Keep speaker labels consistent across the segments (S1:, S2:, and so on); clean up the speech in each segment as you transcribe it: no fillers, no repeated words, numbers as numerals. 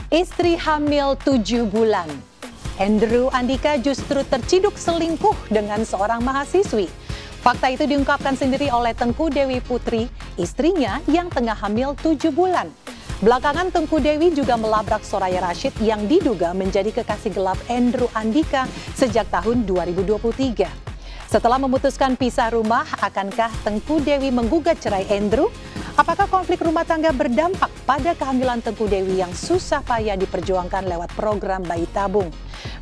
S1: Istri hamil 7 bulan. Andrew Andika justru terciduk selingkuh dengan seorang mahasiswi. Fakta itu diungkapkan sendiri oleh Tengku Dewi Putri, istrinya yang tengah hamil 7 bulan. Belakangan Tengku Dewi juga melabrak Soraya Rashid yang diduga menjadi kekasih gelap Andrew Andika sejak tahun 2023. Setelah memutuskan pisah rumah, akankah Tengku Dewi menggugat cerai Andrew? Apakah konflik rumah tangga berdampak pada kehamilan Tengku Dewi yang susah payah diperjuangkan lewat program bayi tabung?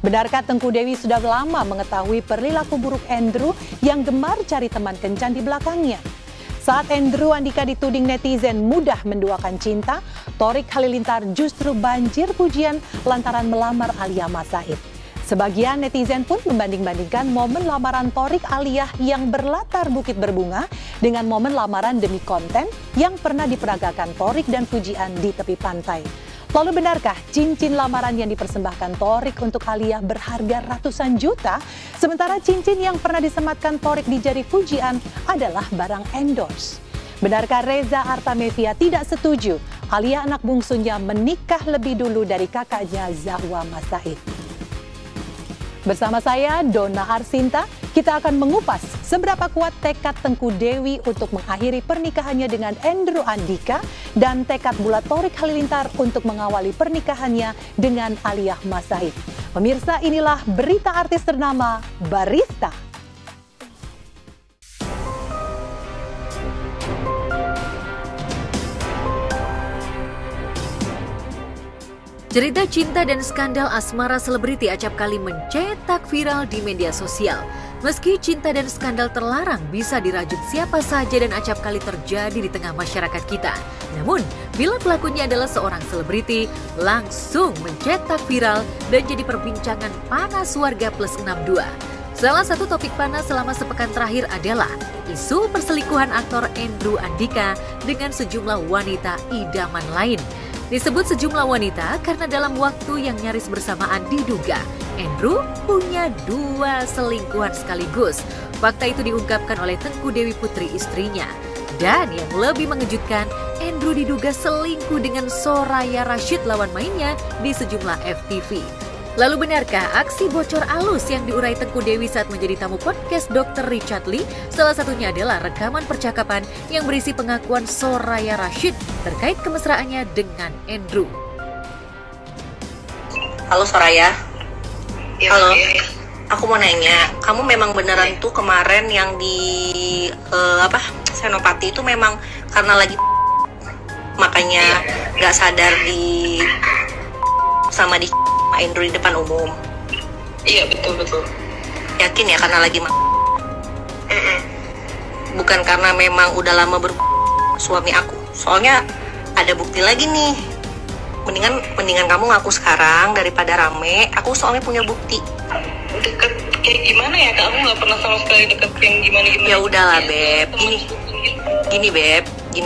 S1: Benarkah Tengku Dewi sudah lama mengetahui perilaku buruk Andrew yang gemar cari teman kencan di belakangnya? Saat Andrew Andika dituding netizen mudah menduakan cinta, Thorik Halilintar justru banjir pujian lantaran melamar Alia Mas Said. Sebagian netizen pun membanding-bandingkan momen lamaran Thorik Alia yang berlatar Bukit Berbunga dengan momen lamaran demi konten yang pernah diperagakan Thorik dan Fujian di tepi pantai. Lalu benarkah cincin lamaran yang dipersembahkan Thorik untuk Alia berharga ratusan juta, sementara cincin yang pernah disematkan Thorik di jari Fujian adalah barang endorse? Benarkah Reza Artamevia tidak setuju Alia anak bungsunya menikah lebih dulu dari kakaknya Zahwa Mas Said? Bersama saya, Donna Arsinta, kita akan mengupas seberapa kuat tekad Tengku Dewi untuk mengakhiri pernikahannya dengan Andrew Andika dan tekad bulat Thorik Halilintar untuk mengawali pernikahannya dengan Alia Mas Said. Pemirsa, inilah berita artis ternama Barista.
S2: Cerita cinta dan skandal asmara selebriti acap kali mencetak viral di media sosial. Meski cinta dan skandal terlarang bisa dirajut siapa saja dan acap kali terjadi di tengah masyarakat kita. Namun, bila pelakunya adalah seorang selebriti, langsung mencetak viral dan jadi perbincangan panas warga plus 62. Salah satu topik panas selama sepekan terakhir adalah isu perselingkuhan aktor Andrew Andika dengan sejumlah wanita idaman lain. Disebut sejumlah wanita karena dalam waktu yang nyaris bersamaan diduga Andrew punya 2 selingkuhan sekaligus. Fakta itu diungkapkan oleh Tengku Dewi Putri, istrinya. Dan yang lebih mengejutkan, Andrew diduga selingkuh dengan Soraya Rashid, lawan mainnya di sejumlah FTV. Lalu benarkah aksi bocor alus yang diurai Tengku Dewi saat menjadi tamu podcast Dr. Richard Lee? Salah satunya adalah rekaman percakapan yang berisi pengakuan Soraya Rashid terkait kemesraannya dengan Andrew.
S3: Halo Soraya.
S4: Ya,
S3: halo.
S4: ya.
S3: Aku mau nanya, kamu memang beneran tuh kemarin yang di Senopati itu memang karena lagi makanya nggak sadar di sama di Andrew di depan umum?
S4: Iya, betul.
S3: Yakin ya karena lagi bukan karena memang udah lama suami aku. Soalnya ada bukti lagi nih. Mendingan kamu ngaku sekarang daripada rame. Aku soalnya punya bukti.
S4: Deket kayak gimana ya? Kamu nggak pernah sama sekali deket yang gimana?
S3: Ya udahlah Beb. Gini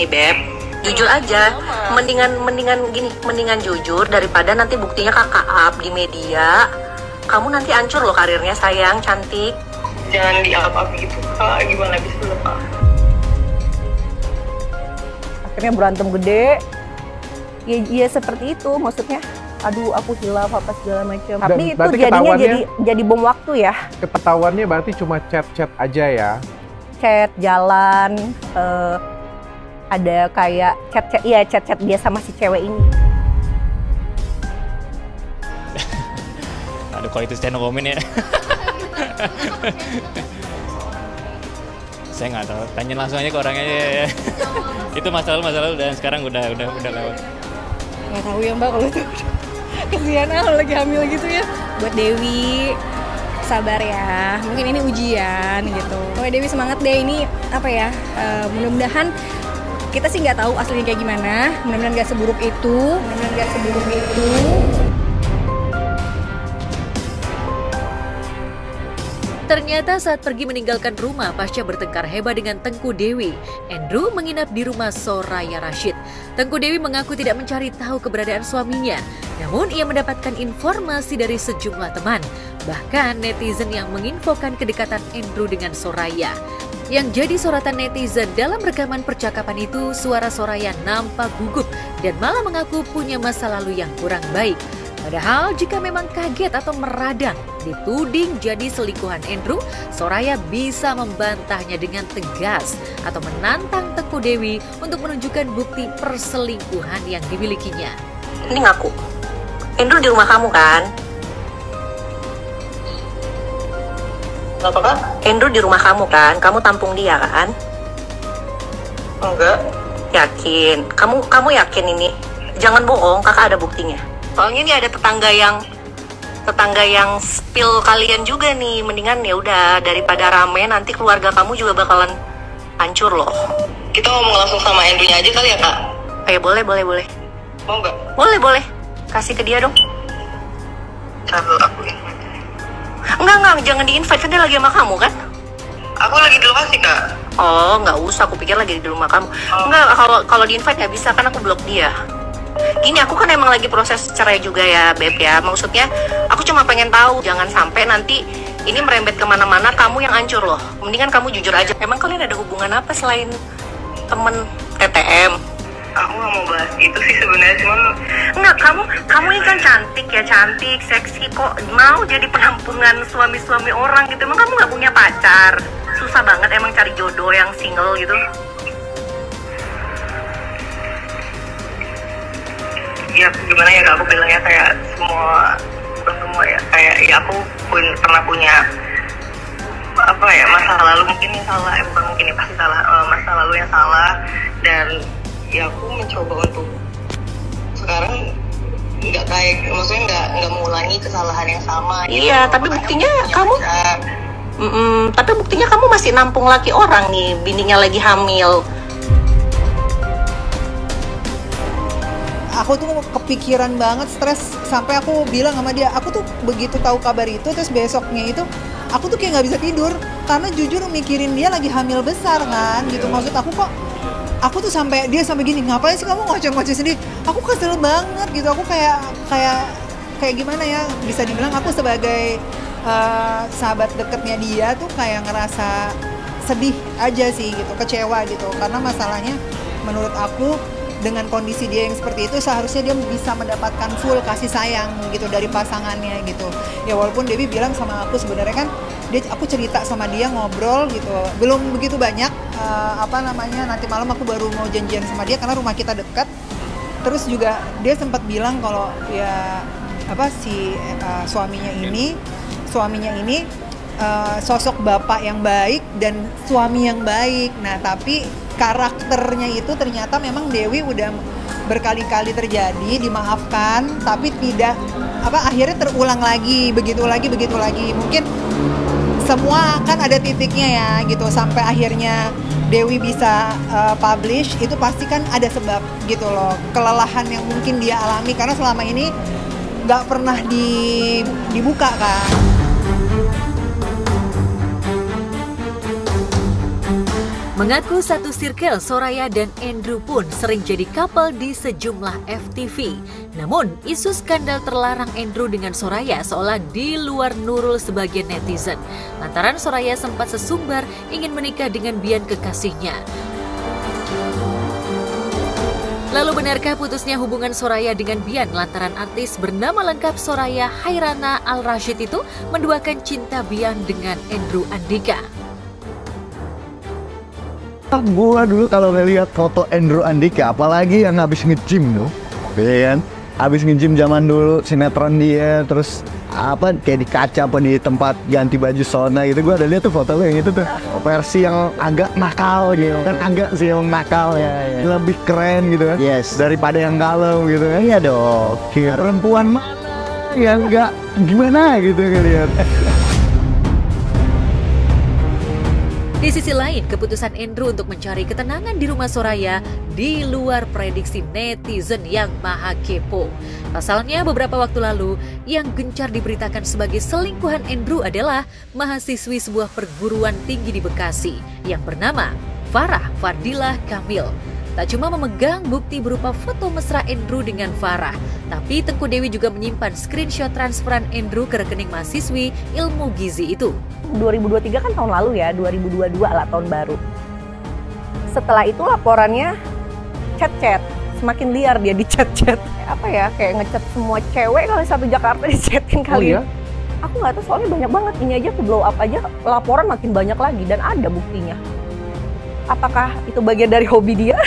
S3: Beb. Jujur aja, mendingan jujur daripada nanti buktinya kakak up di media. Kamu nanti hancur loh karirnya sayang, cantik.
S4: Jangan di-up gitu Kak, gimana bisa dulu Kak?
S5: Akhirnya berantem gede. Ya seperti itu maksudnya. Aduh, aku hilaf apa segala macam. Tapi itu jadinya jadi bom waktu ya.
S6: Ketahuannya berarti cuma chat-chat aja ya.
S5: Chat, jalan, ada kayak chat dia sama si cewek ini.
S7: Aduh, kalau itu saya no komen ya. Saya nggak tahu, tanya langsung aja ke orangnya ya. Itu masa lalu dan sekarang udah lewat.
S8: Nggak tahu ya Mbak kalau itu. Kesian kalau lagi hamil gitu ya. Buat Dewi, sabar ya. Mungkin ini ujian gitu. Pokoknya Dewi semangat deh, ini apa ya? Mudah-mudahan kita sih nggak tahu aslinya kayak gimana, mudah-mudahan nggak seburuk itu.
S2: ternyata saat pergi meninggalkan rumah pasca bertengkar hebat dengan Tengku Dewi, Andrew menginap di rumah Soraya Rashid. Tengku Dewi mengaku tidak mencari tahu keberadaan suaminya, namun ia mendapatkan informasi dari sejumlah teman, bahkan netizen yang menginfokan kedekatan Andrew dengan Soraya. Yang jadi sorotan netizen dalam rekaman percakapan itu, suara Soraya nampak gugup dan malah mengaku punya masa lalu yang kurang baik. Padahal jika memang kaget atau meradang dituding jadi selingkuhan Andrew, Soraya bisa membantahnya dengan tegas atau menantang Tengku Dewi untuk menunjukkan bukti perselingkuhan yang dimilikinya.
S3: Ini ngaku, Andrew di rumah kamu kan?
S4: Kenapa Kak?
S3: Andrew di rumah kamu kan? Kamu tampung dia kan?
S4: Enggak.
S3: Yakin? Kamu yakin ini? Jangan bohong, kakak ada buktinya. Soalnya ini ada tetangga yang spill kalian juga nih. Mendingan ya udah daripada rame nanti keluarga kamu juga bakalan hancur loh.
S4: Kita ngomong langsung sama Andrew-nya aja kali ya Kak?
S3: Kayak boleh.
S4: Mau nggak?
S3: Boleh. Kasih ke dia dong.
S4: Taruh aku ini.
S3: Enggak, jangan di-invite, kan dia lagi sama kamu kan?
S4: Aku lagi di lokasi Kak.
S3: Oh, nggak usah, aku pikir lagi di rumah kamu. Enggak, kalau di-invite nggak bisa, kan aku blok dia. Gini, aku kan emang lagi proses cerai juga ya, Beb ya. Maksudnya, aku cuma pengen tahu, jangan sampai nanti ini merembet kemana-mana, kamu yang hancur loh. Mendingan kamu jujur aja. Emang kalian ada hubungan apa selain temen TTM?
S4: Aku nggak mau bahas itu sih sebenarnya, cuman
S3: Enggak, kamu ini kan cantik, seksi, kok mau jadi penampungan suami-suami orang gitu. Emang kamu nggak punya pacar? Susah banget emang cari jodoh yang single gitu.
S4: ya gimana ya Kak, aku bilangnya kayak bukan semua ya, kayak ya aku pernah punya apa ya masa lalu mungkin yang salah, bukan mungkin ya pasti salah, masa lalu yang salah, dan ya aku mencoba untuk sekarang nggak kayak, maksudnya nggak mengulangi kesalahan yang sama.
S3: Iya, tapi buktinya kamu tapi buktinya kamu masih nampung laki orang nih, bininya lagi hamil.
S9: Aku tuh kepikiran banget, stres, sampai aku bilang sama dia, aku tuh begitu tahu kabar itu, terus besoknya itu aku tuh kayak nggak bisa tidur karena jujur mikirin dia lagi hamil besar kan, gitu. Maksud aku tuh sampai dia sampai gini, ngapain sih kamu ngoceh-ngoceh sendiri? Aku kesel banget gitu, aku kayak gimana ya, bisa dibilang aku sebagai sahabat deketnya dia tuh kayak ngerasa sedih aja sih gitu, kecewa gitu, karena masalahnya menurut aku dengan kondisi dia yang seperti itu seharusnya dia bisa mendapatkan full kasih sayang gitu dari pasangannya gitu. Ya walaupun Dewi bilang sama aku sebenarnya kan aku cerita sama dia, ngobrol gitu, belum begitu banyak, nanti malam aku baru mau janjian sama dia karena rumah kita dekat. Terus juga dia sempat bilang kalau ya suaminya ini sosok bapak yang baik dan suami yang baik. Nah tapi karakternya itu ternyata memang Dewi udah berkali-kali terjadi, dimaafkan, tapi tidak akhirnya terulang lagi, begitu lagi. Mungkin semua kan ada titiknya ya gitu, sampai akhirnya Dewi bisa publish, itu pasti kan ada sebab gitu loh, kelelahan yang mungkin dia alami karena selama ini nggak pernah dibuka kan.
S2: Mengaku satu circle, Soraya dan Andrew pun sering jadi couple di sejumlah FTV. Namun, isu skandal terlarang Andrew dengan Soraya seolah di luar nurul sebagian netizen. Lantaran Soraya sempat sesumbar ingin menikah dengan Bian kekasihnya. Lalu benarkah putusnya hubungan Soraya dengan Bian lantaran artis bernama lengkap Soraya Hairana Al-Rashid itu menduakan cinta Bian dengan Andrew Andika?
S10: Gua dulu kalau ngeliat foto Andrew Andika, apalagi yang habis nge-gym tuh, ya kan? Habis nge-gym zaman dulu, sinetron dia, terus kayak di kaca apa di tempat ganti baju sauna gitu, gua ada lihat tuh foto lo yang itu tuh, versi yang agak nakal gitu, kan agak sih yang nakal ya, lebih keren gitu kan, daripada yang galau gitu kan, ya dong, perempuan mana yang enggak gimana gitu ngeliat.
S2: Di sisi lain, keputusan Andrew untuk mencari ketenangan di rumah Soraya di luar prediksi netizen yang maha kepo. Pasalnya, beberapa waktu lalu, yang gencar diberitakan sebagai selingkuhan Andrew adalah mahasiswi sebuah perguruan tinggi di Bekasi yang bernama Farah Fardilah Kamil. Tak cuma memegang bukti berupa foto mesra Andrew dengan Farah, tapi Tengku Dewi juga menyimpan screenshot transferan Andrew ke rekening mahasiswi ilmu gizi itu.
S5: 2023 kan tahun lalu ya, 2022 lah tahun baru. Setelah itu laporannya chat-chat, semakin liar dia di chat-chat. Apa ya, kayak ngechat semua cewek kali satu Jakarta di-chatin kali.
S6: Oh, iya?
S5: Aku nggak tahu, soalnya banyak banget. Ini aja aku blow up aja, laporan makin banyak lagi dan ada buktinya. Apakah itu bagian dari hobi dia?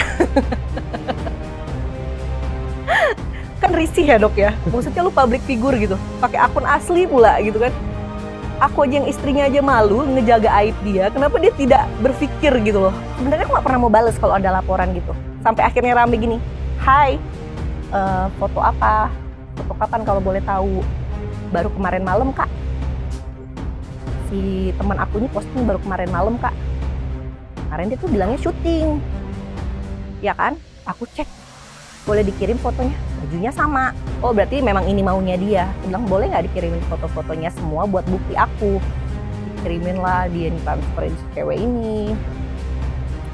S5: Kan risih ya dok ya, maksudnya lu public figure gitu, pakai akun asli pula gitu kan. Aku aja yang istrinya aja malu ngejaga aib dia, kenapa dia tidak berpikir gitu loh. Sebenarnya aku gak pernah mau bales kalau ada laporan gitu. Sampai akhirnya rame gini, hai, foto apa? Foto kapan kalau boleh tahu? Baru kemarin malam kak. Si teman aku ini posting baru kemarin malam kak. Kemarin dia tuh bilangnya syuting, ya kan? Aku cek, boleh dikirim fotonya, bajunya sama. Oh berarti memang ini maunya dia. Aku bilang boleh nggak dikirimin foto-fotonya semua buat bukti aku. Dikirimin lah, dia transferin si cewek ini.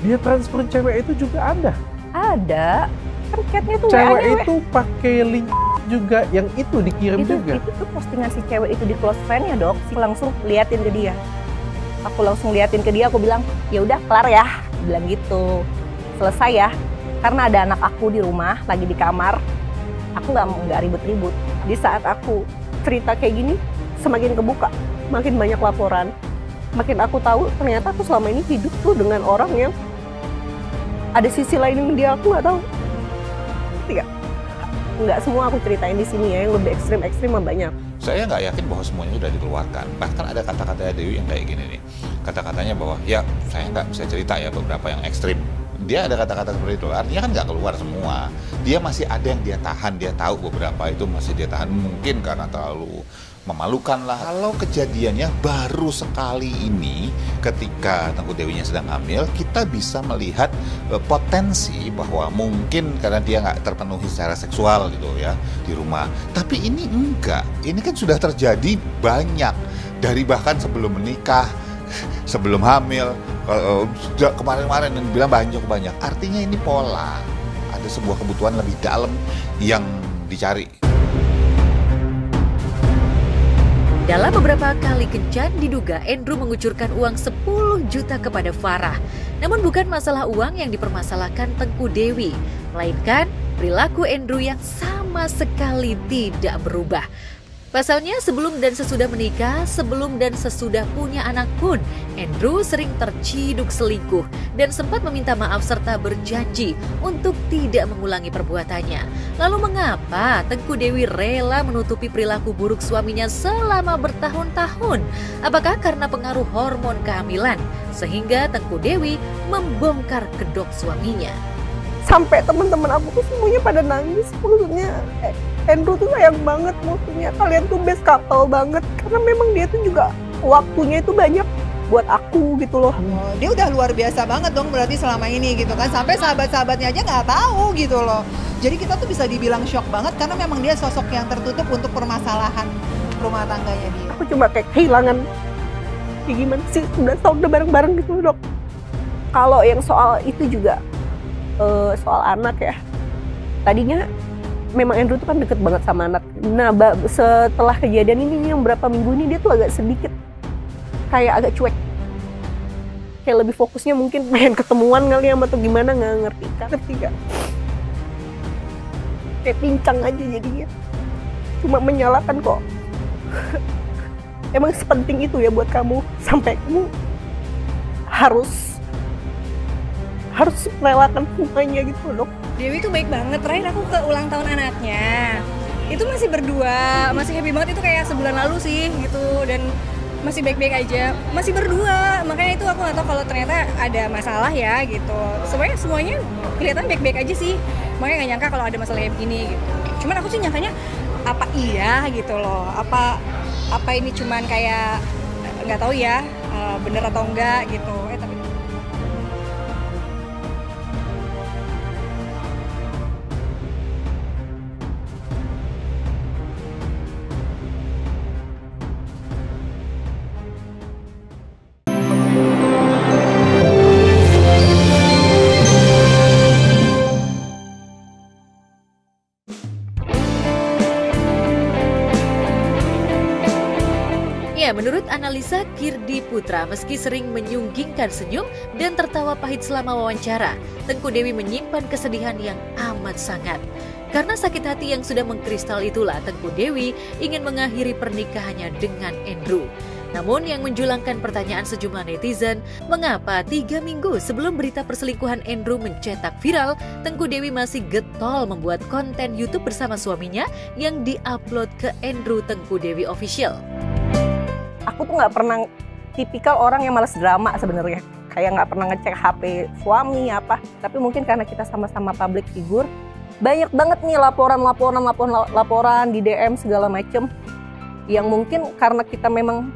S6: Dia transferin cewek itu juga ada?
S5: Ada, kan chatnya tuh
S6: cewek itu pakai link juga, yang itu dikirim juga?
S5: Itu tuh postingan si cewek itu di close friend ya dok. Aku langsung liatin ke dia. Aku langsung liatin ke dia, aku bilang, ya udah kelar ya, bilang gitu, selesai ya. Karena ada anak aku di rumah, lagi di kamar, aku nggak ribut-ribut. Di saat aku cerita kayak gini, semakin kebuka, makin banyak laporan, makin aku tahu ternyata aku selama ini hidup tuh dengan orang yang ada sisi lain yang dia aku nggak tahu. Nggak semua aku ceritain di sini ya, yang lebih ekstrim banyak.
S11: Saya nggak yakin bahwa semuanya sudah dikeluarkan. Bahkan ada kata-kata Dewi yang kayak gini nih. Kata-katanya bahwa, ya saya nggak bisa cerita ya beberapa yang ekstrim. Dia ada kata-kata seperti itu. Artinya kan nggak keluar semua. Dia masih ada yang dia tahan. Dia tahu beberapa itu masih dia tahan. Mungkin karena terlalu memalukan lah. Kalau kejadiannya baru sekali ini, ketika Tengku Dewinya sedang hamil, kita bisa melihat potensi bahwa mungkin karena dia nggak terpenuhi secara seksual gitu ya di rumah. Tapi ini enggak. Ini kan sudah terjadi banyak dari bahkan sebelum menikah, sebelum hamil, kemarin-kemarin yang bilang banyak. Artinya ini pola. Ada sebuah kebutuhan lebih dalam yang dicari.
S2: Dalam beberapa kali kencan diduga Andrew mengucurkan uang 10 juta kepada Farah. Namun bukan masalah uang yang dipermasalahkan Tengku Dewi, melainkan perilaku Andrew yang sama sekali tidak berubah. Pasalnya sebelum dan sesudah menikah, sebelum dan sesudah punya anak pun, Andrew sering terciduk selingkuh dan sempat meminta maaf serta berjanji untuk tidak mengulangi perbuatannya. Lalu mengapa Tengku Dewi rela menutupi perilaku buruk suaminya selama bertahun-tahun? Apakah karena pengaruh hormon kehamilan sehingga Tengku Dewi membongkar kedok suaminya?
S5: Sampai teman-teman aku tuh semuanya pada nangis, maksudnya Andrew tuh sayang banget, maksudnya kalian tuh best couple banget, karena memang dia tuh juga waktunya itu banyak buat aku gitu loh.
S9: Oh, dia udah luar biasa banget dong berarti selama ini gitu kan, sampai sahabat-sahabatnya aja nggak tahu gitu loh. Jadi kita tuh bisa dibilang shock banget karena memang dia sosok yang tertutup untuk permasalahan rumah tangganya dia.
S5: Aku cuma kayak kehilangan, kayak gimana sih, udah tahun udah bareng-bareng gitu dok. Kalau yang soal itu juga soal anak ya, tadinya memang Andrew tuh kan deket banget sama anak. Nah setelah kejadian ini yang berapa minggu ini dia tuh agak sedikit kayak agak cuek, kayak lebih fokusnya mungkin pengen ketemuan kali ya atau gimana, nggak ngerti gak? Kayak pincang aja jadinya, cuma menyalahkan kok. Emang sepenting itu ya buat kamu sampai kamu harus merelakan semuanya gitu dok.
S8: Dewi tuh baik banget. Terakhir aku ke ulang tahun anaknya, itu masih berdua, masih happy banget. Itu kayak sebulan lalu sih gitu, dan masih baik-baik aja, masih berdua. Makanya itu aku nggak tahu kalau ternyata ada masalah ya gitu. Semuanya kelihatan baik-baik aja sih. Makanya nggak nyangka kalau ada masalah kayak begini gitu. Cuman aku sih nyangkanya apa iya gitu loh, apa ini cuman kayak nggak tahu ya bener atau enggak gitu. Tapi
S2: Ya, menurut analisa Kirdi Putra, meski sering menyunggingkan senyum dan tertawa pahit selama wawancara, Tengku Dewi menyimpan kesedihan yang amat sangat. Karena sakit hati yang sudah mengkristal itulah Tengku Dewi ingin mengakhiri pernikahannya dengan Andrew. Namun yang menjulangkan pertanyaan sejumlah netizen, mengapa 3 minggu sebelum berita perselingkuhan Andrew mencetak viral, Tengku Dewi masih getol membuat konten YouTube bersama suaminya yang diupload ke Andrew Tengku Dewi Official.
S5: Aku tuh nggak pernah tipikal orang yang malas drama sebenarnya. Kayak nggak pernah ngecek HP suami apa. Tapi mungkin karena kita sama-sama public figure, banyak banget nih laporan di DM segala macem. Yang mungkin karena kita memang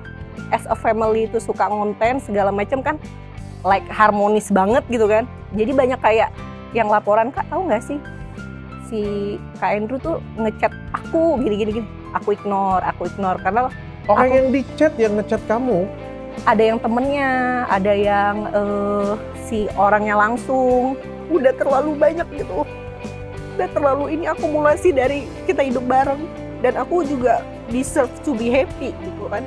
S5: as a family itu suka ngonten segala macem kan, like harmonis banget gitu kan. Jadi banyak kayak yang laporan, Kak tahu nggak sih si Kak Andrew tuh ngechat aku gini. Aku ignore karena
S6: orang yang di chat yang ngechat kamu?
S5: Ada yang temennya, ada yang si orangnya langsung. Udah terlalu banyak gitu. Udah terlalu ini akumulasi dari kita hidup bareng. Dan aku juga deserve to be happy gitu kan.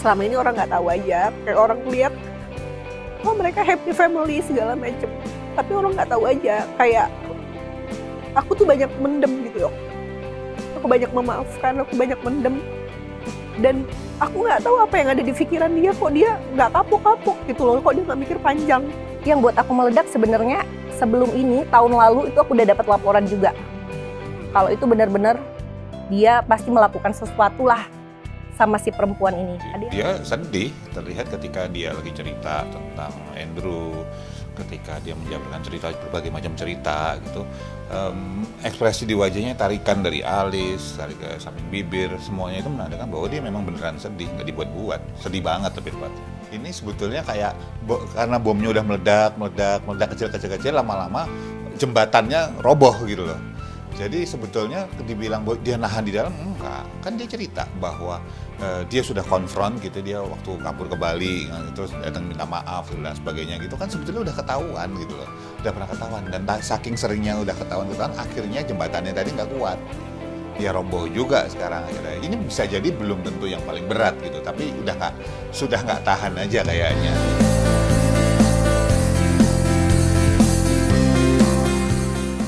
S5: Selama ini orang nggak tahu aja, kayak orang lihat, oh mereka happy family segala macem. Tapi orang nggak tahu aja, kayak aku tuh banyak mendem gitu loh. Aku banyak memaafkan, aku banyak mendem. Dan aku nggak tahu apa yang ada di pikiran dia, kok dia nggak kapok-kapok gitu loh, kok dia nggak mikir panjang. Yang buat aku meledak sebenarnya sebelum ini, tahun lalu itu aku udah dapat laporan juga. Kalau itu benar-benar dia pasti melakukan sesuatu lah sama si perempuan ini.
S11: Dia sedih, terlihat ketika dia lagi cerita tentang Andrew, ketika dia menjabarkan cerita, berbagai macam cerita gitu. Ekspresi di wajahnya, tarikan dari alis, tarik ke samping bibir, semuanya itu menandakan bahwa dia memang beneran sedih, nggak dibuat-buat, sedih banget lebih tepatnya. Ini sebetulnya kayak karena bomnya udah meledak kecil, lama-lama jembatannya roboh gitu loh. Jadi sebetulnya dibilang bahwa dia nahan di dalam, enggak. Kan dia cerita bahwa dia sudah konfront gitu, dia waktu kabur ke Bali, terus datang minta maaf dan sebagainya gitu. Kan sebetulnya udah ketahuan gitu loh. Udah pernah ketahuan. Dan saking seringnya udah ketahuan, akhirnya jembatannya tadi nggak kuat. Dia roboh juga sekarang akhirnya. Ini bisa jadi belum tentu yang paling berat gitu, tapi sudah nggak tahan aja kayaknya.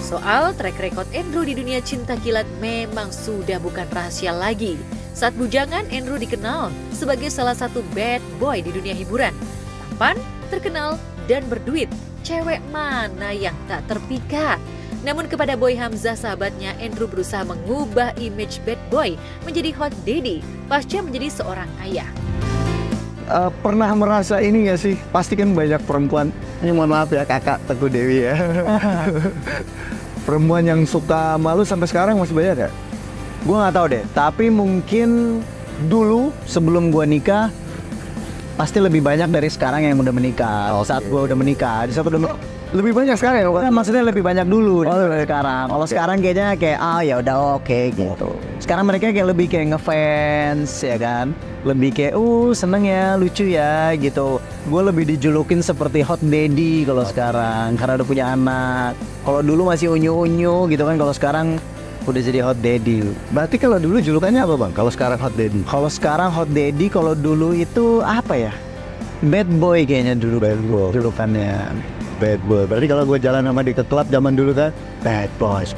S2: Soal track record Andrew di dunia cinta kilat memang sudah bukan rahasia lagi. Saat bujangan, Andrew dikenal sebagai salah satu bad boy di dunia hiburan. Tampan, terkenal, dan berduit. Cewek mana yang tak terpikat? Namun kepada Boy Hamzah sahabatnya, Andrew berusaha mengubah image bad boy menjadi hot daddy pasca menjadi seorang ayah.
S10: Pernah merasa ini gak sih? Pasti kan banyak perempuan, ini mohon maaf ya kakak Tengku Dewi ya. Perempuan yang suka malu sampai sekarang masih banyak ya? Gue nggak tahu deh, tapi mungkin dulu sebelum gue nikah pasti lebih banyak dari sekarang yang udah menikah. Saat gue udah menikah, di saat udah lebih banyak sekarang ya? Maksudnya lebih banyak dulu dari sekarang. Kalau sekarang kayaknya kayak ya udah oke gitu. Sekarang mereka kayak lebih kayak ngefans ya kan, lebih kayak seneng ya, lucu ya gitu. Gue lebih dijulukin seperti hot daddy kalau sekarang karena udah punya anak. Kalau dulu masih unyu-unyu gitu kan, kalau sekarang udah jadi hot daddy. Berarti kalau dulu julukannya apa bang? Kalau sekarang hot daddy? Kalau sekarang hot daddy, kalau dulu itu apa ya? Bad boy kayaknya dulu, bad boy julukannya. Bad boy. Berarti kalau gue jalan sama dia ke klub zaman dulu kan, bad boys.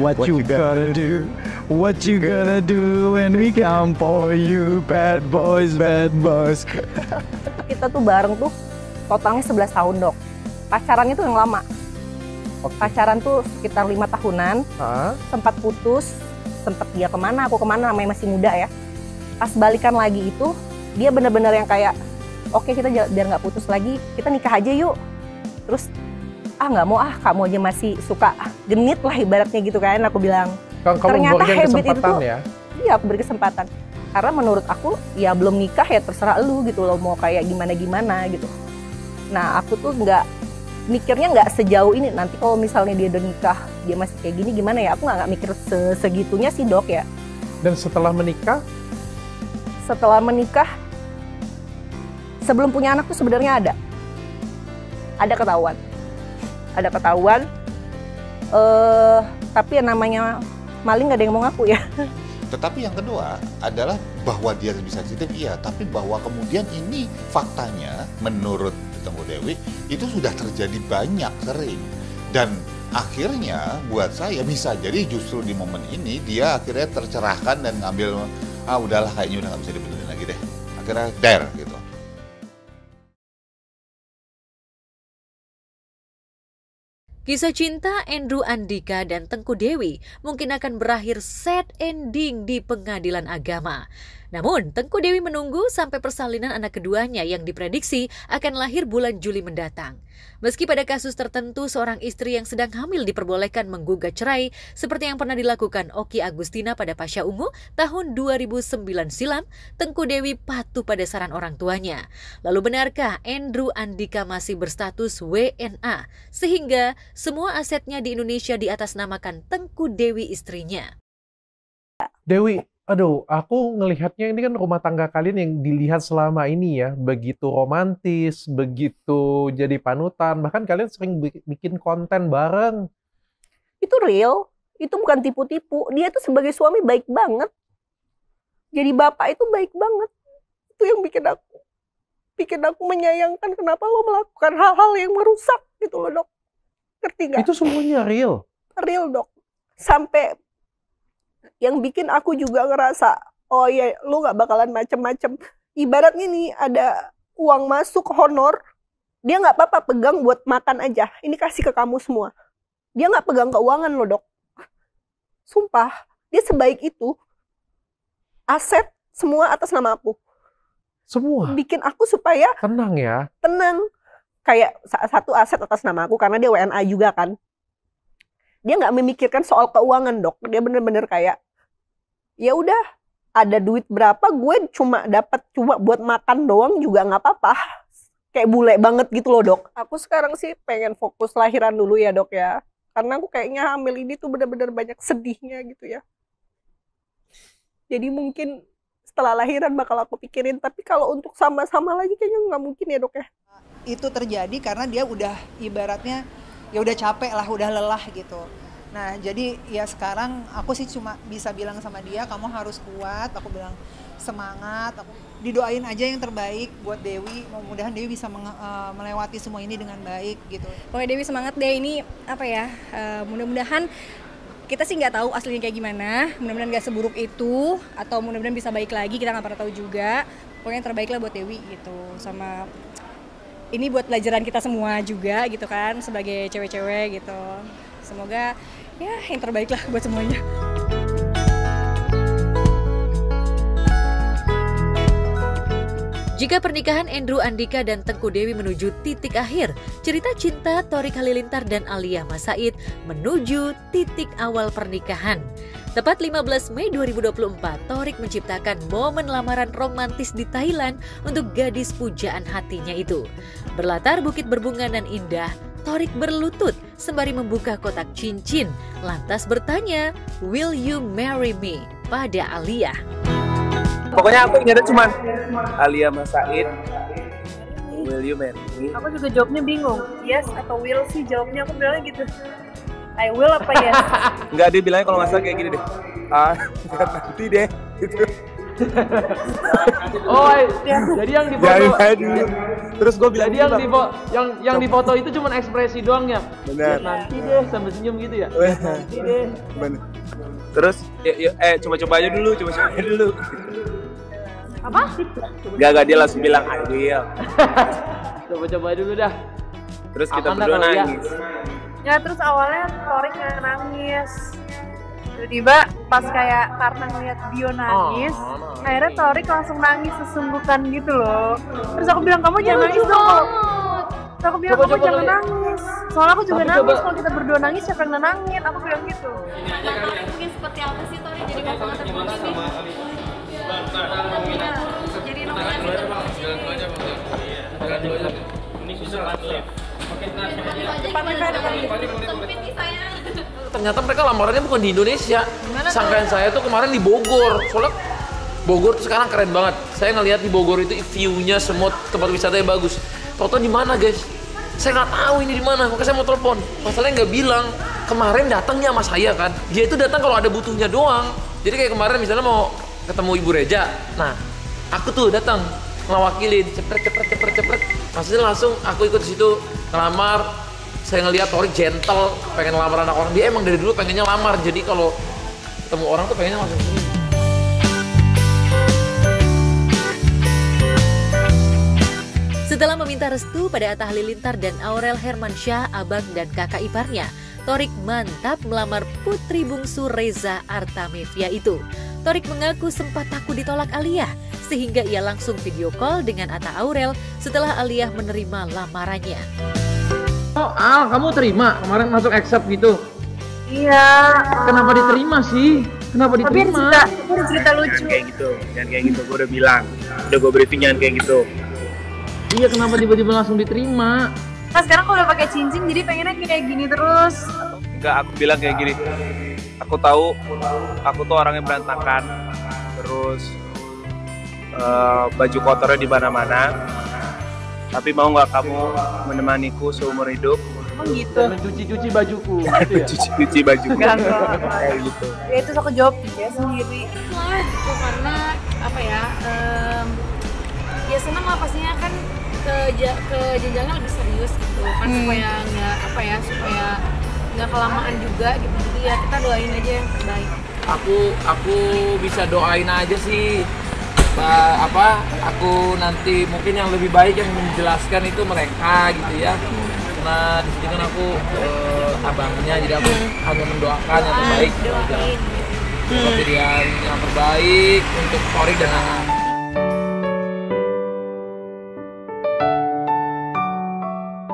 S10: What you gonna do? What you gonna do when we come for you? Bad boys.
S5: Kita tuh bareng tuh totalnya 11 tahun dok. Pacarannya tuh yang lama. Pacaran tuh sekitar 5 tahunan. Sempat putus, sempat dia kemana, aku kemana, namanya masih muda ya. Pas balikan lagi itu, dia bener-bener yang kayak, oke, kita biar nggak putus lagi, kita nikah aja yuk. Terus nggak mau kamu aja masih suka genit lah ibaratnya gitu kan, aku bilang. Ternyata habit itu tuh, ya? Iya aku beri kesempatan. Karena menurut aku ya belum nikah ya terserah lu gitu loh, mau kayak gimana gitu. Nah aku tuh mikirnya nggak sejauh ini. Nanti kalau misalnya dia udah nikah dia masih kayak gini gimana ya, aku nggak mikir segitunya sih dok ya.
S6: Dan setelah menikah?
S5: Setelah menikah, sebelum punya anak tuh sebenarnya ada ketahuan, tapi yang namanya maling nggak ada yang mau ngaku ya.
S11: Tetapi yang kedua adalah bahwa dia lebih sensitif, iya. Tapi bahwa kemudian ini faktanya menurut Tengku Dewi itu sudah terjadi banyak, sering. Dan akhirnya buat saya bisa jadi justru di momen ini dia akhirnya tercerahkan dan ngambil, udahlah kayaknya udah nggak bisa dibenerin lagi deh. Akhirnya dare gitu.
S2: Kisah cinta Andrew Andika dan Tengku Dewi mungkin akan berakhir sad ending di pengadilan agama. Namun, Tengku Dewi menunggu sampai persalinan anak keduanya yang diprediksi akan lahir bulan Juli mendatang. Meski pada kasus tertentu seorang istri yang sedang hamil diperbolehkan menggugat cerai, seperti yang pernah dilakukan Oki Agustina pada Pasha Ungu tahun 2009 silam, Tengku Dewi patuh pada saran orang tuanya. Lalu benarkah Andrew Andika masih berstatus WNA, sehingga semua asetnya di Indonesia diatasnamakan Tengku Dewi istrinya?
S6: Dewi, aduh, aku ngelihatnya ini kan rumah tangga kalian yang dilihat selama ini ya, begitu romantis, begitu jadi panutan, bahkan kalian sering bikin konten bareng.
S5: Itu real, itu bukan tipu-tipu. Dia tuh sebagai suami baik banget. Jadi bapak itu baik banget. Itu yang bikin aku menyayangkan kenapa lo melakukan hal-hal yang merusak gitu loh, Dok. Ngerti gak?
S6: Itu semuanya real?
S5: Real, Dok. Sampai yang bikin aku juga ngerasa, oh ya lu gak bakalan macem-macem. Ibaratnya nih ada uang masuk honor, dia gak apa-apa pegang buat makan aja. Ini kasih ke kamu semua. Dia gak pegang keuangan loh, Dok. Sumpah, dia sebaik itu. Aset semua atas nama aku.
S6: Semua?
S5: Bikin aku supaya
S6: tenang ya? Tenang.
S5: Kayak satu aset atas nama aku, karena dia WNA juga kan. Dia gak memikirkan soal keuangan, Dok. Dia bener-bener kayak, ya udah ada duit berapa gue cuma buat makan doang juga nggak apa-apa, kayak bule banget gitu loh, Dok. Aku sekarang sih pengen fokus lahiran dulu ya, Dok ya, karena aku kayaknya hamil ini tuh bener-bener banyak sedihnya gitu ya. Jadi mungkin setelah lahiran bakal aku pikirin, tapi kalau untuk sama-sama lagi kayaknya nggak mungkin ya, Dok ya.
S9: Itu terjadi karena dia udah ibaratnya ya udah capek lah, udah lelah gitu. Nah, jadi ya sekarang aku sih cuma bisa bilang sama dia, kamu harus kuat. Aku bilang semangat, aku didoain aja yang terbaik buat Dewi. Mudah-mudahan Dewi bisa melewati semua ini dengan baik gitu.
S8: Pokoknya Dewi semangat deh, ini apa ya, mudah-mudahan kita sih nggak tahu aslinya kayak gimana. Mudah-mudahan nggak seburuk itu, atau mudah-mudahan bisa baik lagi, kita nggak pernah tahu juga. Pokoknya yang terbaik lah buat Dewi gitu. Sama ini buat pelajaran kita semua juga gitu kan, sebagai cewek-cewek gitu. Semoga ya yang terbaik lah buat semuanya.
S2: Jika pernikahan Andrew Andika dan Tengku Dewi menuju titik akhir, cerita cinta Thorik Halilintar dan Alia Mas Said menuju titik awal pernikahan. Tepat 15 Mei 2024, Thorik menciptakan momen lamaran romantis di Thailand untuk gadis pujaan hatinya itu. Berlatar bukit berbunga dan indah, Thorik berlutut sembari membuka kotak cincin, lantas bertanya, "Will you marry me?" pada Alia.
S12: Pokoknya aku ingatnya cuma Alia Mas Said, "Will you marry me?"
S13: Aku juga jawabnya bingung, yes atau will sih jawabnya, aku bilangnya gitu. I will apa yes?
S12: Enggak, dia bilangnya kalau nggak salah kayak gini deh. Nanti deh, gitu.
S14: Oh, jadi yang di foto.
S12: Terus gue bilang
S14: jadi yang di foto itu cuma ekspresi doang ya.
S12: Benar.
S14: Nanti deh sambil senyum gitu ya. Nanti deh.
S12: Benar. Terus coba-coba aja dulu,
S13: Apa?
S12: Gak dia langsung bilang I will.
S14: Coba-coba dulu dah.
S12: Terus kita berdua nangis.
S13: Ya terus awalnya Thorik nggak nangis. Tiba-tiba pas kayak karena ngeliat Bio nangis, akhirnya Thorik langsung nangis sesungguhkan gitu loh. Terus aku bilang, kamu jangan nangis dong. Terus aku bilang, kamu jangan nangis. Soalnya aku juga nangis, kalau kita berdua nangis siapa yang nenangin? Aku bilang gitu.
S15: Mungkin seperti apa sih Thorik jadi pasangan terputus ini? Jadi nominasi
S14: ini susah banget. Ternyata mereka lamarannya bukan di Indonesia. Sangkaan saya tuh kemarin di Bogor. Soalnya Bogor tuh sekarang keren banget. Saya ngelihat di Bogor itu view-nya semua tempat wisatanya bagus. Toto di mana guys? Saya nggak tahu ini di mana. Makanya saya mau telepon. Masalahnya nggak bilang. kemarin datangnya sama saya kan. Dia itu datang kalau ada butuhnya doang. Jadi kayak kemarin misalnya mau ketemu Ibu Reja. Nah, aku tuh datang ngewakilin, cepet. Maksudnya langsung aku ikut di situ ngelamar. Saya ngeliat Torik gentle, pengen ngelamar anak orang. Dia emang dari dulu pengennya lamar. Jadi kalau ketemu orang tuh pengennya langsung sini.
S2: Setelah meminta restu pada Atta Halilintar dan Aurel Hermansyah, abang dan kakak iparnya, Torik mantap melamar putri bungsu Reza Artamevia itu. Torik mengaku sempat takut ditolak Aliyah, sehingga ia langsung video call dengan Atta Aurel setelah Aliyah menerima lamarannya.
S14: Oh Al, kamu terima kemarin masuk accept gitu?
S13: Iya.
S14: Kenapa diterima sih? Kenapa diterima?
S13: Tapi ada cerita lucu.
S12: Jangan kayak gitu, gue udah bilang. Udah gue briefing jangan kayak gitu.
S14: Iya, kenapa tiba-tiba langsung diterima?
S13: Nah sekarang kalau udah pakai cincin jadi pengennya kayak gini terus.
S12: Enggak, aku bilang kayak gini. Aku tahu, aku tuh orangnya berantakan. Terus baju kotornya di mana-mana. Tapi mau nggak kamu menemaniku seumur hidup?
S13: Emang gitu.
S14: Mencuci-cuci bajuku.
S12: Cuci bajuku.
S13: Enggak.
S12: Kayak gitu.
S13: Ya itu aku jawab dia sendiri.
S15: Lah gitu karena apa ya? Ya senang lah pastinya kan ke jenjangnya lebih serius gitu kan supaya nggak kelamaan juga gitu. Jadi ya kita doain aja yang terbaik.
S14: Aku bisa doain aja sih. Aku nanti mungkin yang lebih baik yang menjelaskan itu mereka gitu ya. Karena di sini kan aku abangnya, jadi aku hanya mendoakan yang terbaik. Pilihan yang terbaik untuk Torik dan anak.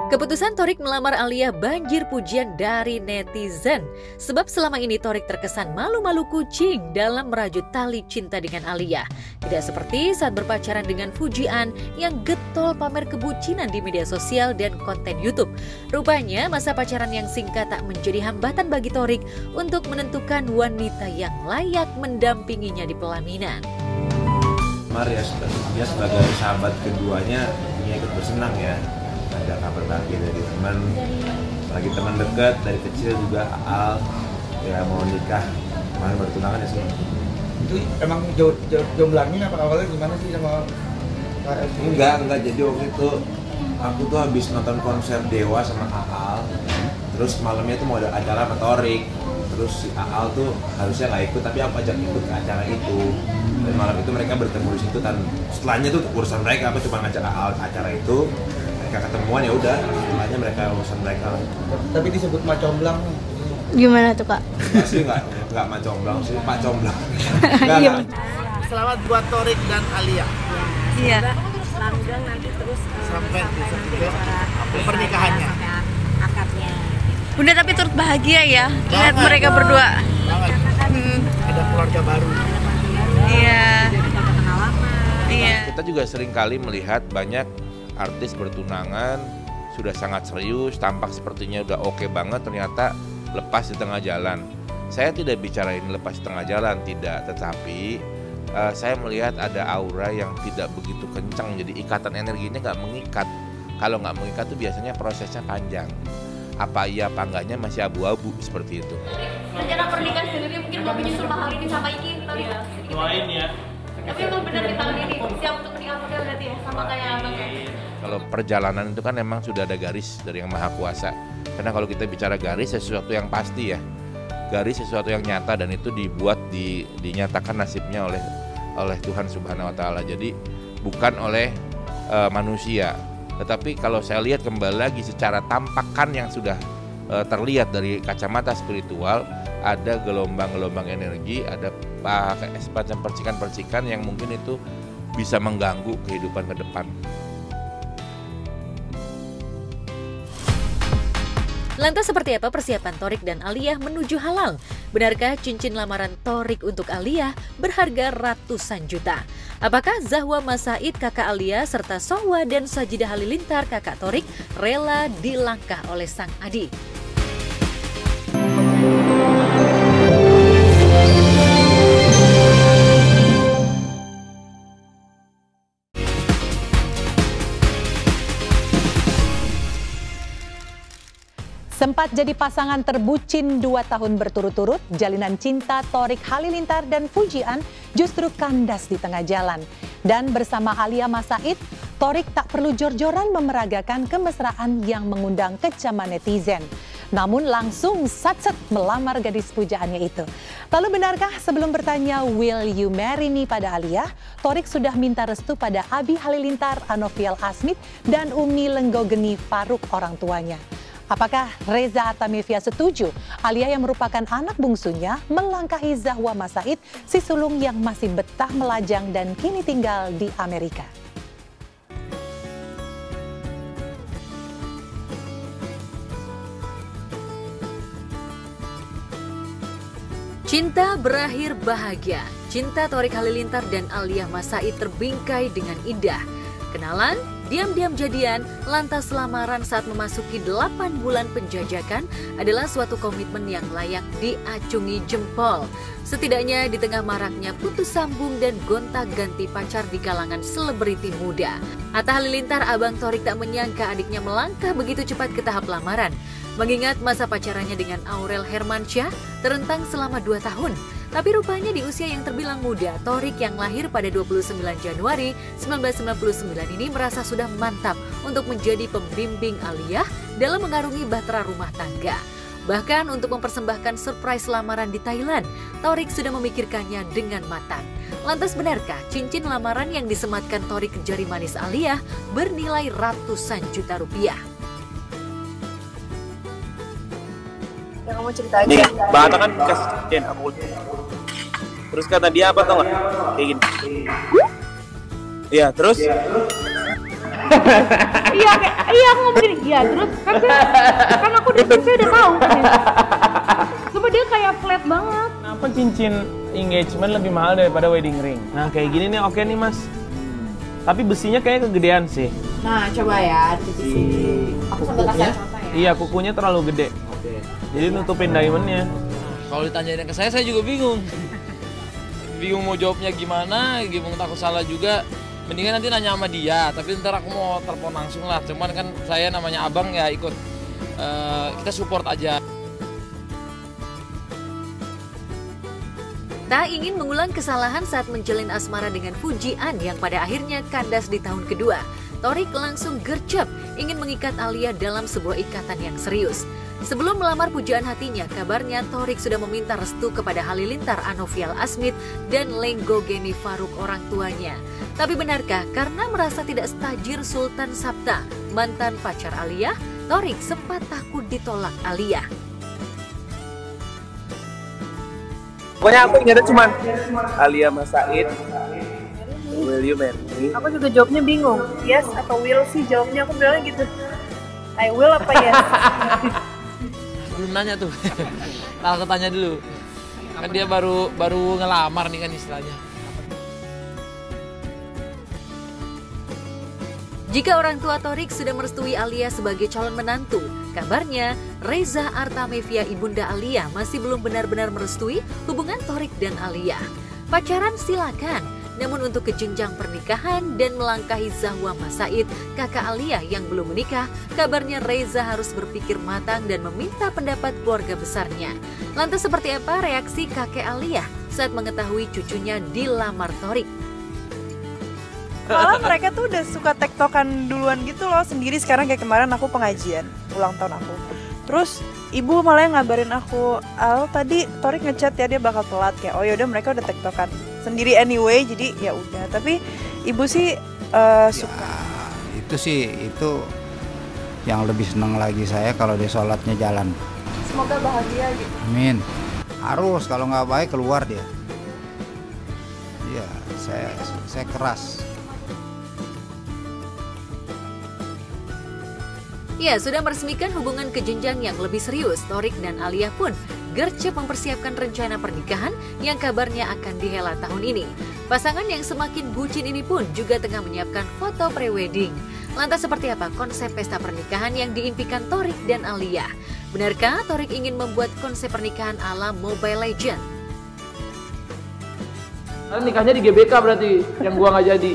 S2: Keputusan Torik melamar Aliyah banjir pujian dari netizen. Sebab selama ini Torik terkesan malu-malu kucing dalam merajut tali cinta dengan Aliyah. Tidak seperti saat berpacaran dengan Fujian yang getol pamer kebucinan di media sosial dan konten YouTube. Rupanya masa pacaran yang singkat tak menjadi hambatan bagi Torik untuk menentukan wanita yang layak mendampinginya di pelaminan.
S16: Maria dia sebagai sahabat keduanya ikut bersenang ya. Ada kabar bahagia dari teman, lagi teman dekat dari kecil juga Al ya mau nikah, kemarin bertunangan ya semua.
S17: Itu emang jomblangin apa awalnya gimana sih sama KS?
S16: Enggak, jadi waktu itu aku tuh habis nonton konser Dewa sama Al, terus malamnya tuh mau ada acara sama Torik, terus si Al tuh harusnya nggak ikut tapi aku ajak ikut ke acara itu. Dan malam itu mereka bertemu di situ dan setelahnya tuh urusan mereka, apa cuma ngajak Al ke acara itu. Mereka ketemuan ya udah, setelahnya mereka urusan mereka.
S17: Tapi disebut macomblang.
S15: Gimana tuh Kak?
S16: Pasti nggak macomblang sih, Pak Comblang.
S15: Iya.
S17: Selamat buat Torik dan Aliyah.
S15: Iya.
S5: Langgeng nanti terus
S17: sampai ke pernikahannya.
S5: Akadnya.
S15: Bunda tapi turut bahagia ya lihat mereka berdua.
S17: Ada keluarga baru.
S15: Iya. Iya.
S11: Kita juga sering kali melihat banyak artis bertunangan sudah sangat serius, tampak sepertinya udah oke banget, ternyata lepas di tengah jalan. Saya tidak bicarain lepas di tengah jalan, tidak, tetapi saya melihat ada aura yang tidak begitu kencang, jadi ikatan energinya nggak mengikat. Kalau nggak mengikat tuh biasanya prosesnya panjang. Apa iya apa enggaknya masih abu-abu seperti itu.
S15: Rencana pernikahan sendiri mungkin mau menyusul mahal ini sama Iki.
S7: Doain ya.
S15: Tapi emang benar di tahun ini siap untuk menikah muda berarti ya sama kayak abang ya.
S11: Kalau perjalanan itu kan memang sudah ada garis dari Yang Maha Kuasa. Karena kalau kita bicara garis sesuatu yang pasti ya. Garis sesuatu yang nyata dan itu dibuat dinyatakan nasibnya oleh Tuhan Subhanahu wa taala. Jadi bukan oleh manusia. Tetapi kalau saya lihat kembali lagi secara tampakan yang sudah terlihat dari kacamata spiritual, ada gelombang-gelombang energi, ada semacam percikan-percikan yang mungkin itu bisa mengganggu kehidupan ke depan.
S2: Lantas seperti apa persiapan Torik dan Aliyah menuju halal? Benarkah cincin lamaran Torik untuk Aliyah berharga ratusan juta? Apakah Zahwa Masaid kakak Aliyah serta Sohwa dan Sajidah Halilintar kakak Torik rela dilangkah oleh sang adik?
S1: Sempat jadi pasangan terbucin 2 tahun berturut-turut, jalinan cinta Thorik Halilintar dan Fujian justru kandas di tengah jalan. Dan bersama Alia Mas Said, Thorik tak perlu jor-joran memeragakan kemesraan yang mengundang kecaman netizen. Namun langsung sat-set melamar gadis pujaannya itu. Lalu benarkah sebelum bertanya "Will you marry me" pada Alia, Thorik sudah minta restu pada Abi Halilintar, Anovial Asmit, dan Umi Lenggogeni Faruk orang tuanya? Apakah Reza Artamevia setuju Alia yang merupakan anak bungsunya melangkahi Zahwa Mas Said, si sulung yang masih betah melajang dan kini tinggal di Amerika?
S2: Cinta berakhir bahagia. Cinta Thorik Halilintar dan Alia Mas Said terbingkai dengan indah. Kenalan, diam-diam jadian, lantas lamaran saat memasuki 8 bulan penjajakan adalah suatu komitmen yang layak diacungi jempol. Setidaknya di tengah maraknya putus sambung dan gonta-ganti pacar di kalangan selebriti muda. Atta Halilintar, abang Thorik, tak menyangka adiknya melangkah begitu cepat ke tahap lamaran. Mengingat masa pacarannya dengan Aurel Hermansyah terentang selama 2 tahun. Tapi rupanya di usia yang terbilang muda, Thorik yang lahir pada 29 Januari 1999 ini merasa sudah mantap untuk menjadi pembimbing Alia dalam mengarungi bahtera rumah tangga. Bahkan untuk mempersembahkan surprise lamaran di Thailand, Thorik sudah memikirkannya dengan matang. Lantas benarkah cincin lamaran yang disematkan Thorik ke jari manis Alia bernilai ratusan juta rupiah?
S13: Yang kamu cerita aja.
S12: Nih, Mbak Atta kan kasih cincin aku. Terus kata dia apa tau gak? Kayak gini. Iya, terus?
S15: Iya aku ngomong gini. Iya, terus kan aku udah tahu kan. Cuma dia kayak flat banget.
S12: Kenapa cincin engagement lebih mahal daripada wedding ring? Nah, kayak gini nih oke nih, Mas. Tapi besinya kayaknya kegedean sih.
S15: Nah, coba ya di sisi. Aku sambil kasih contoh ya.
S12: Iya, kukunya terlalu gede. Jadi nutupin diamondnya.
S14: Kalau ditanyain ke saya juga bingung. Bingung mau jawabnya gimana, bingung takut salah juga. Mendingan nanti nanya sama dia, tapi ntar aku mau telepon langsung lah. Cuman kan saya namanya abang ya ikut, kita support aja.
S2: Tak ingin mengulang kesalahan saat menjalin asmara dengan Fujian yang pada akhirnya kandas di tahun kedua, Thorik langsung gercep ingin mengikat Alia dalam sebuah ikatan yang serius. Sebelum melamar pujaan hatinya, kabarnya Thorik sudah meminta restu kepada Halilintar, Anovial Asmit, dan Lenggogeni Faruk orang tuanya. Tapi benarkah karena merasa tidak setajir Sultan Sabta, mantan pacar Alia, Thorik sempat takut ditolak Alia?
S12: Pokoknya aku ingatnya cuma Alia Mas Said, will you marry me?
S13: Aku juga jawabnya bingung. Yes atau will sih jawabnya, aku bilangnya gitu. I will apa yes?
S14: Belum nanya tuh. Nah, aku tanya dulu. Kan dia baru ngelamar nih kan istilahnya.
S2: Jika orang tua Thorik sudah merestui Alia sebagai calon menantu, kabarnya Reza Artamevia, ibunda Alia, masih belum benar-benar merestui hubungan Thorik dan Alia. Pacaran silakan, namun untuk ke jenjang pernikahan dan melangkahi Zahwa Mas Said, kakak Alia yang belum menikah, kabarnya Reza harus berpikir matang dan meminta pendapat keluarga besarnya. Lantas seperti apa reaksi kakek Alia saat mengetahui cucunya dilamar Thorik?
S13: Malah mereka tuh udah suka tektokan duluan gitu loh sendiri. Sekarang kayak kemarin aku pengajian ulang tahun aku, terus ibu malah yang ngabarin aku, Al tadi Thorik ngechat ya dia bakal telat, kayak oh yaudah mereka udah tektokan sendiri anyway, jadi ya udah. Tapi ibu sih suka.
S18: Itu yang lebih senang lagi saya kalau dia sholatnya jalan.
S13: Semoga bahagia gitu.
S18: Amin. Harus, kalau nggak baik keluar dia. Iya, saya keras.
S2: Ya, sudah meresmikan hubungan ke jenjang yang lebih serius. Thorik dan Alia pun gercep mempersiapkan rencana pernikahan yang kabarnya akan dihela tahun ini. Pasangan yang semakin bucin ini pun juga tengah menyiapkan foto pre-wedding. Lantas seperti apa konsep pesta pernikahan yang diimpikan Thorik dan Alia? Benarkah Thorik ingin membuat konsep pernikahan ala Mobile Legends?
S14: Karena nikahnya di GBK berarti, yang gua nggak jadi.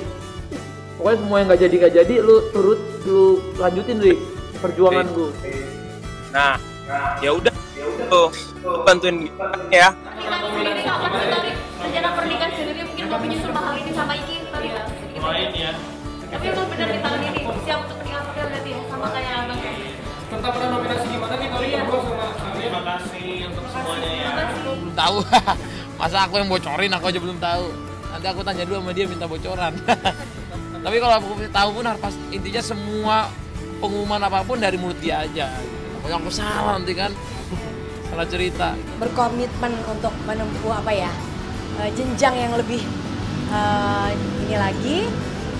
S14: Pokoknya semua yang nggak jadi, lu lanjutin, Rik, perjuangan gue.
S12: Nah, Ya udah, tuh bantuin ya.
S15: Rencana pernikahan sendiri mungkin mau menyusul mahal ini sama Iki tadi ya.
S14: Lumayan ya.
S15: Tapi emang benar di tahun ini siap untuk pernikahan berarti ya sama kayak abang.
S14: Tentang pernah nominasi gimana nih Tori bro sama terima kasih untuk semuanya ya.
S19: Belum tahu. Masa aku yang bocorin, aku aja belum tahu. Nanti aku tanya dulu sama dia minta bocoran. Tapi kalau aku tahu pun harus intinya semua pengumuman apapun dari mulut dia aja. Pokoknya aku salah nanti kan. Salah cerita.
S20: Berkomitmen untuk menempuh jenjang yang lebih ini lagi.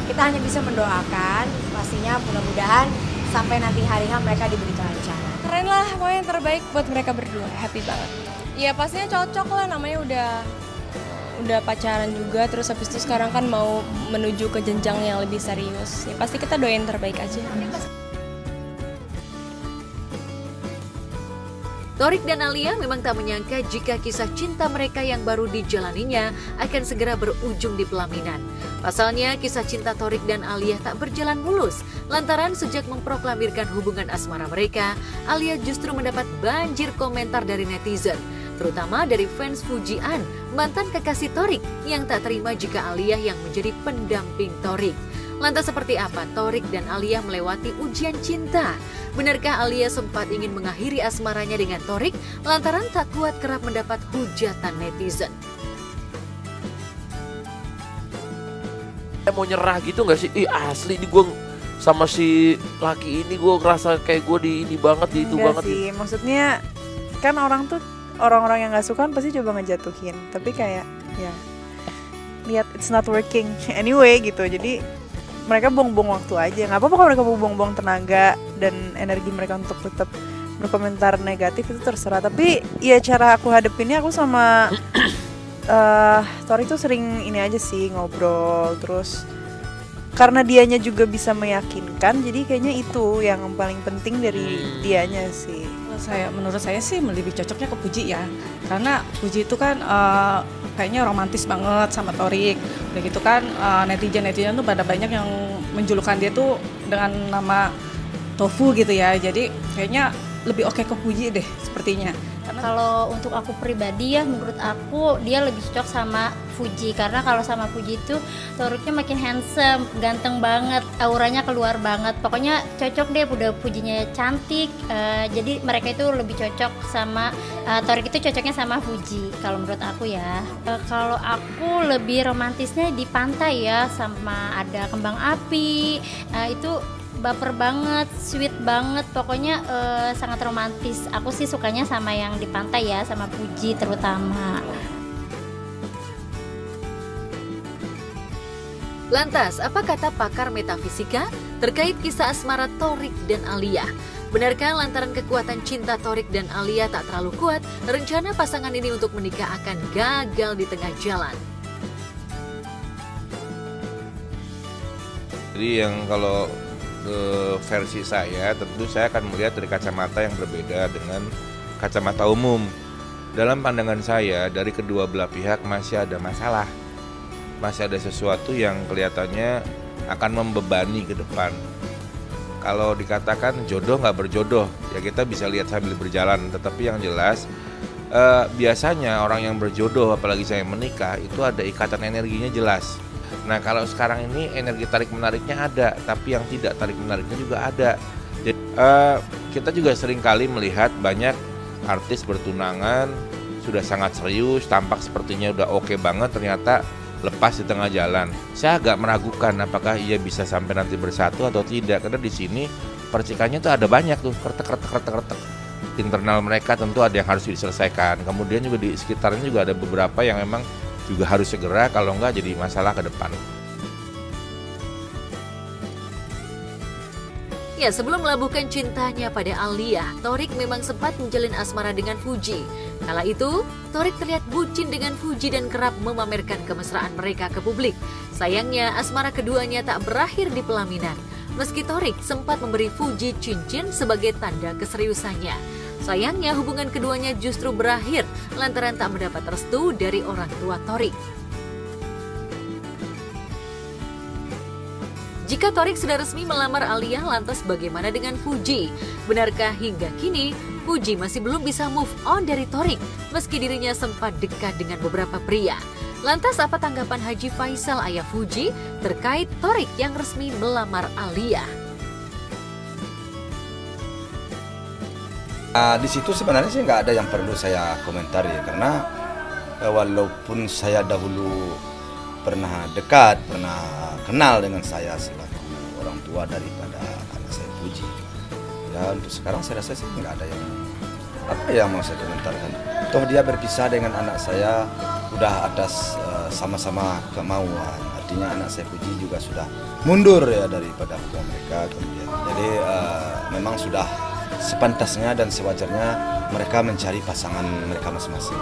S20: Kita hanya bisa mendoakan, pastinya mudah-mudahan sampai nanti hari H mereka diberi kelancaran.
S8: Keren lah, pokoknya yang terbaik buat mereka berdua, happy banget. Ya pastinya cocok lah, namanya udah pacaran juga, terus habis itu sekarang kan mau menuju ke jenjang yang lebih serius. Ya pasti kita doain terbaik aja.
S2: Thorik dan Alia memang tak menyangka jika kisah cinta mereka yang baru dijalaninya akan segera berujung di pelaminan. Pasalnya, kisah cinta Thorik dan Alia tak berjalan mulus. Lantaran sejak memproklamirkan hubungan asmara mereka, Alia justru mendapat banjir komentar dari netizen. Terutama dari fans Fujian, mantan kekasih Thorik yang tak terima jika Alia yang menjadi pendamping Thorik. Lantas seperti apa Thorik dan Alia melewati ujian cinta? Benarkah Alia sempat ingin mengakhiri asmaranya dengan Thorik lantaran tak kuat kerap mendapat hujatan netizen?
S14: Mau nyerah gitu nggak sih? Asli di gue sama si laki ini gue ngerasa kayak gue di ini banget, di itu banget.
S13: Sih, maksudnya kan orang-orang yang nggak suka pasti coba ngejatuhin, tapi kayak ya lihat it's not working anyway gitu, jadi mereka buang-buang waktu aja. Nggak apa-apa kalau mereka buang-buang tenaga dan energi mereka untuk tetap berkomentar negatif, itu terserah. Tapi ya cara aku hadepinnya, aku sama Thorik tuh sering ini aja sih, ngobrol. Terus karena dianya juga bisa meyakinkan, jadi kayaknya itu yang paling penting dari dianya sih.
S21: Menurut saya sih lebih cocoknya ke Puji ya, karena Puji itu kan kayaknya romantis banget sama Thorik. Udah gitu kan netizen tuh pada banyak yang menjulukan dia tuh dengan nama Tofu gitu ya. Jadi kayaknya lebih oke ke Puji deh sepertinya.
S22: Kalau untuk aku pribadi ya, menurut aku dia lebih cocok sama Fuji, karena kalau sama Fuji itu Thoriknya makin handsome, ganteng banget, auranya keluar banget. Pokoknya cocok deh, udah Fujinya cantik, jadi mereka itu lebih cocok sama Thorik itu cocoknya sama Fuji kalau menurut aku ya. Kalau aku lebih romantisnya di pantai ya, sama ada kembang api, itu baper banget, sweet banget, pokoknya sangat romantis. Aku sih sukanya sama yang di pantai ya, sama Puji terutama.
S2: Lantas, apa kata pakar metafisika terkait kisah asmara Thorik dan Alia? Benarkah lantaran kekuatan cinta Thorik dan Alia tak terlalu kuat, rencana pasangan ini untuk menikah akan gagal di tengah jalan?
S11: Jadi yang kalau versi saya, tentu saya akan melihat dari kacamata yang berbeda dengan kacamata umum. Dalam pandangan saya, dari kedua belah pihak masih ada masalah, masih ada sesuatu yang kelihatannya akan membebani ke depan. Kalau dikatakan jodoh nggak berjodoh, ya kita bisa lihat sambil berjalan. Tetapi yang jelas, biasanya orang yang berjodoh, apalagi saya menikah, itu ada ikatan energinya jelas. Nah kalau sekarang ini energi tarik menariknya ada, tapi yang tidak tarik menariknya juga ada. Jadi kita juga sering kali melihat banyak artis bertunangan sudah sangat serius, tampak sepertinya udah oke banget, ternyata lepas di tengah jalan. Saya agak meragukan apakah ia bisa sampai nanti bersatu atau tidak, karena di sini percikannya tuh ada banyak tuh, kretek. Internal mereka tentu ada yang harus diselesaikan. Kemudian juga di sekitarnya juga ada beberapa yang memang juga harus segera, kalau enggak jadi masalah ke depan.
S2: Ya, sebelum melabuhkan cintanya pada Alia, Thorik memang sempat menjalin asmara dengan Fuji. Kala itu, Thorik terlihat bucin dengan Fuji dan kerap memamerkan kemesraan mereka ke publik. Sayangnya, asmara keduanya tak berakhir di pelaminan. Meski Thorik sempat memberi Fuji cincin sebagai tanda keseriusannya. Sayangnya hubungan keduanya justru berakhir lantaran tak mendapat restu dari orang tua Thorik. Jika Thorik sudah resmi melamar Alia, lantas bagaimana dengan Fuji? Benarkah hingga kini Puji masih belum bisa move on dari Thorik meski dirinya sempat dekat dengan beberapa pria. Lantas apa tanggapan Haji Faisal ayah Fuji terkait Thorik yang resmi melamar Alia?
S3: Di situ sebenarnya sih nggak ada yang perlu saya komentari karena walaupun saya dahulu pernah dekat, pernah kenal dengan saya selaku orang tua daripada anak saya Puji. Ya untuk sekarang saya rasa sih nggak ada yang mau saya komentarkan. Toh dia berpisah dengan anak saya udah atas sama-sama kemauan. Artinya anak saya Puji juga sudah mundur ya daripada hubungan mereka kemudian. Jadi memang sudah sepantasnya dan sewajarnya mereka mencari pasangan mereka masing-masing.